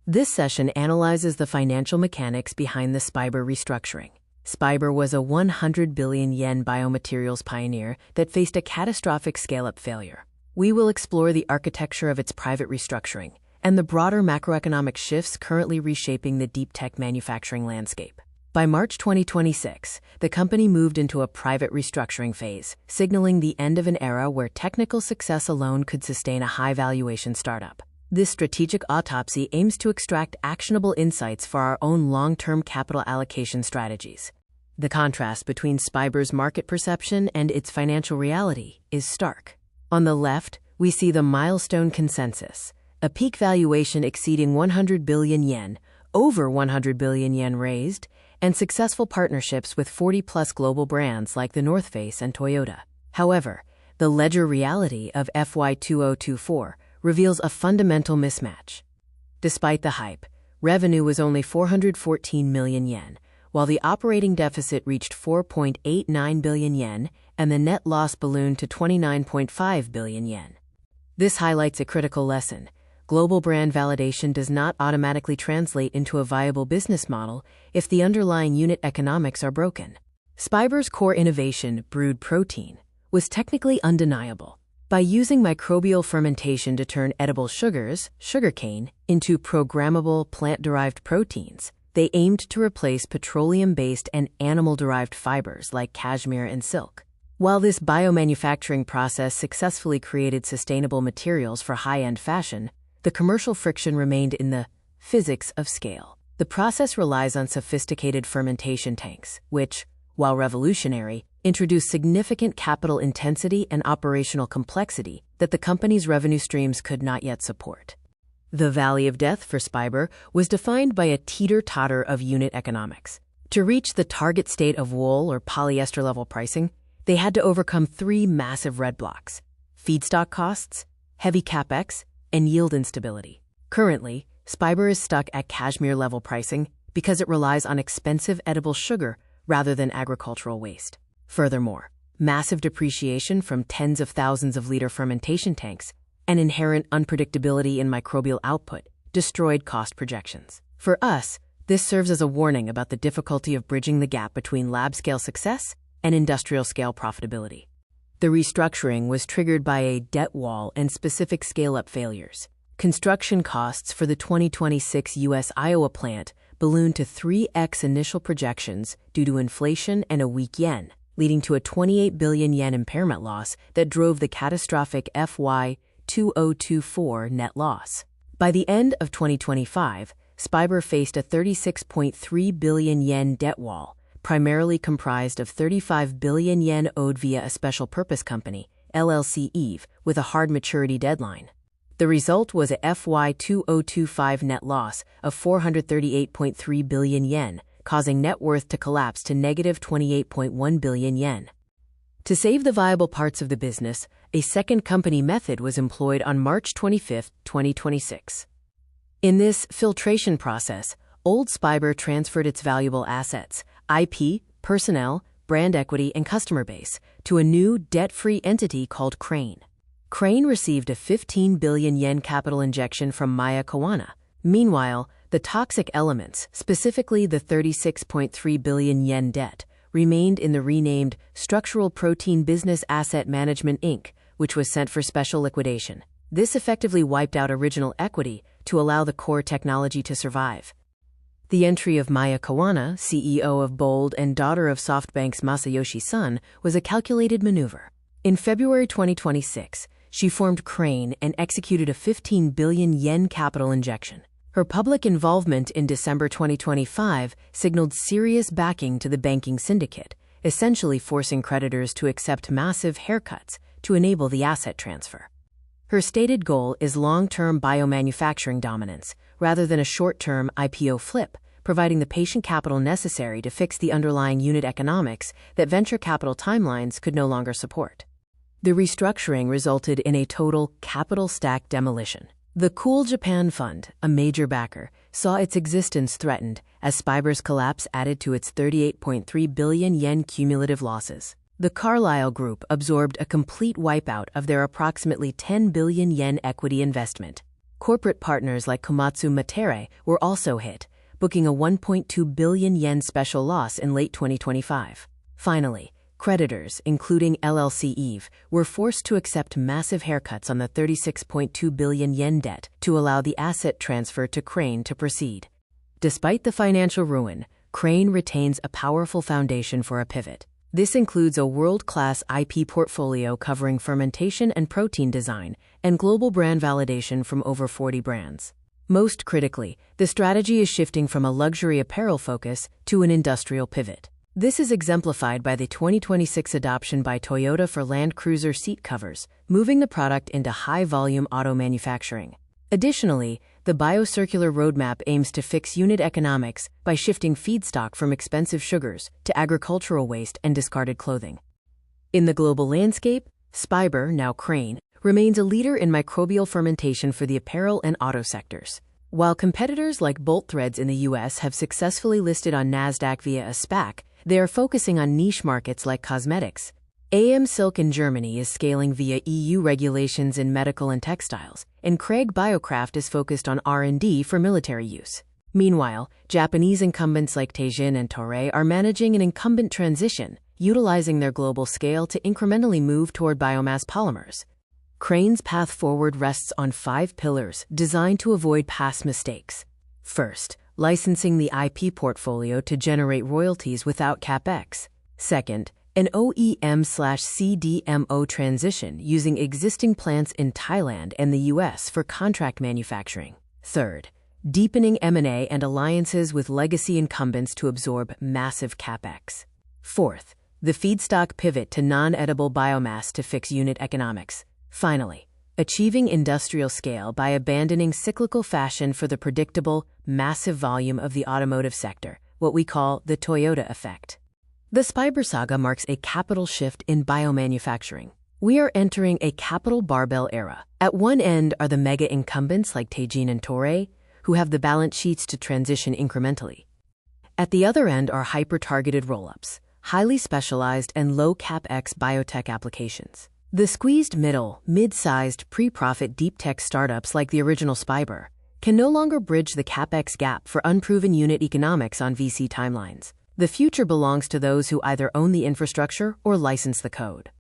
This session analyzes the financial mechanics behind the Spiber restructuring. Spiber was a 100 billion yen biomaterials pioneer that faced a catastrophic scale-up failure. We will explore the architecture of its private restructuring and the broader macroeconomic shifts currently reshaping the deep tech manufacturing landscape. By March 2026, the company moved into a private restructuring phase, signaling the end of an era where technical success alone could sustain a high-valuation startup. This strategic autopsy aims to extract actionable insights for our own long-term capital allocation strategies. The contrast between Spiber's market perception and its financial reality is stark. On the left, we see the milestone consensus, a peak valuation exceeding 100 billion yen, over 100 billion yen raised, and successful partnerships with 40-plus global brands like the North Face and Toyota. However, the ledger reality of FY 2024 reveals a fundamental mismatch. Despite the hype, revenue was only 414 million yen, while the operating deficit reached 4.89 billion yen and the net loss ballooned to 29.5 billion yen. This highlights a critical lesson. Global brand validation does not automatically translate into a viable business model if the underlying unit economics are broken. Spiber's core innovation, Brewed Protein, was technically undeniable. By using microbial fermentation to turn edible sugars, sugarcane, into programmable plant-derived proteins, they aimed to replace petroleum-based and animal-derived fibers like cashmere and silk. While this biomanufacturing process successfully created sustainable materials for high-end fashion, the commercial friction remained in the physics of scale. The process relies on sophisticated fermentation tanks, which, while revolutionary, introduced significant capital intensity and operational complexity that the company's revenue streams could not yet support. The valley of death for Spiber was defined by a teeter-totter of unit economics. To reach the target state of wool or polyester level pricing, they had to overcome three massive roadblocks: feedstock costs, heavy capex, and yield instability. Currently, Spiber is stuck at cashmere level pricing because it relies on expensive edible sugar rather than agricultural waste. Furthermore, massive depreciation from tens of thousands of liter fermentation tanks and inherent unpredictability in microbial output destroyed cost projections. For us, this serves as a warning about the difficulty of bridging the gap between lab-scale success and industrial-scale profitability. The restructuring was triggered by a debt wall and specific scale-up failures. Construction costs for the 2026 U.S. Iowa plant ballooned to 3x initial projections due to inflation and a weak yen, leading to a 28 billion yen impairment loss that drove the catastrophic FY 2024 net loss. By the end of 2025, Spiber faced a 36.3 billion yen debt wall, primarily comprised of 35 billion yen owed via a special purpose company, LLC Eve, with a hard maturity deadline. The result was a FY 2025 net loss of 438.3 billion yen, causing net worth to collapse to negative 28.1 billion yen. To save the viable parts of the business, a second company method was employed on March 25, 2026. In this filtration process, old Spiber transferred its valuable assets, IP, personnel, brand equity, and customer base to a new debt-free entity called Crane. Crane received a 15 billion yen capital injection from Maya Kawana. Meanwhile, the toxic elements, specifically the 36.3 billion yen debt, remained in the renamed Structural Protein Business Asset Management Inc., which was sent for special liquidation. This effectively wiped out original equity to allow the core technology to survive. The entry of Maya Kawana, CEO of Bold and daughter of SoftBank's Masayoshi Son, was a calculated maneuver. In February 2026, she formed Crane and executed a 15 billion yen capital injection. Her public involvement in December 2025 signaled serious backing to the banking syndicate, essentially forcing creditors to accept massive haircuts to enable the asset transfer. Her stated goal is long-term biomanufacturing dominance, rather than a short-term IPO flip, providing the patient capital necessary to fix the underlying unit economics that venture capital timelines could no longer support. The restructuring resulted in a total capital stack demolition. The Cool Japan Fund, a major backer, saw its existence threatened as Spiber's collapse added to its 38.3 billion yen cumulative losses. The Carlyle Group absorbed a complete wipeout of their approximately 10 billion yen equity investment. Corporate partners like Komatsu Matere were also hit, booking a 1.2 billion yen special loss in late 2025. Finally, creditors, including LLC Eve, were forced to accept massive haircuts on the 36.2 billion yen debt to allow the asset transfer to Crane to proceed. Despite the financial ruin, Crane retains a powerful foundation for a pivot. This includes a world-class IP portfolio covering fermentation and protein design and global brand validation from over 40 brands. Most critically, the strategy is shifting from a luxury apparel focus to an industrial pivot. This is exemplified by the 2026 adoption by Toyota for Land Cruiser seat covers, moving the product into high-volume auto manufacturing. Additionally, the biocircular roadmap aims to fix unit economics by shifting feedstock from expensive sugars to agricultural waste and discarded clothing. In the global landscape, Spiber, now Crane, remains a leader in microbial fermentation for the apparel and auto sectors. While competitors like Bolt Threads in the US have successfully listed on NASDAQ via a SPAC, they are focusing on niche markets like cosmetics. AM Silk in Germany is scaling via EU regulations in medical and textiles, and Craig Biocraft is focused on R&D for military use. Meanwhile, Japanese incumbents like Teijin and Toray are managing an incumbent transition, utilizing their global scale to incrementally move toward biomass polymers. Crane's path forward rests on 5 pillars designed to avoid past mistakes. First, licensing the IP portfolio to generate royalties without CapEx. Second, an OEM/CDMO transition using existing plants in Thailand and the US for contract manufacturing. Third, deepening M&A and alliances with legacy incumbents to absorb massive CapEx. Fourth, the feedstock pivot to non-edible biomass to fix unit economics. Finally, achieving industrial scale by abandoning cyclical fashion for the predictable, massive volume of the automotive sector, what we call the Toyota effect. The Spiber saga marks a capital shift in biomanufacturing. We are entering a capital barbell era. At one end are the mega incumbents like Teijin and Toray, who have the balance sheets to transition incrementally. At the other end are hyper-targeted roll-ups, highly specialized and low-capex biotech applications. The squeezed middle, mid-sized, pre-profit deep tech startups like the original Spiber can no longer bridge the capex gap for unproven unit economics on VC timelines. The future belongs to those who either own the infrastructure or license the code.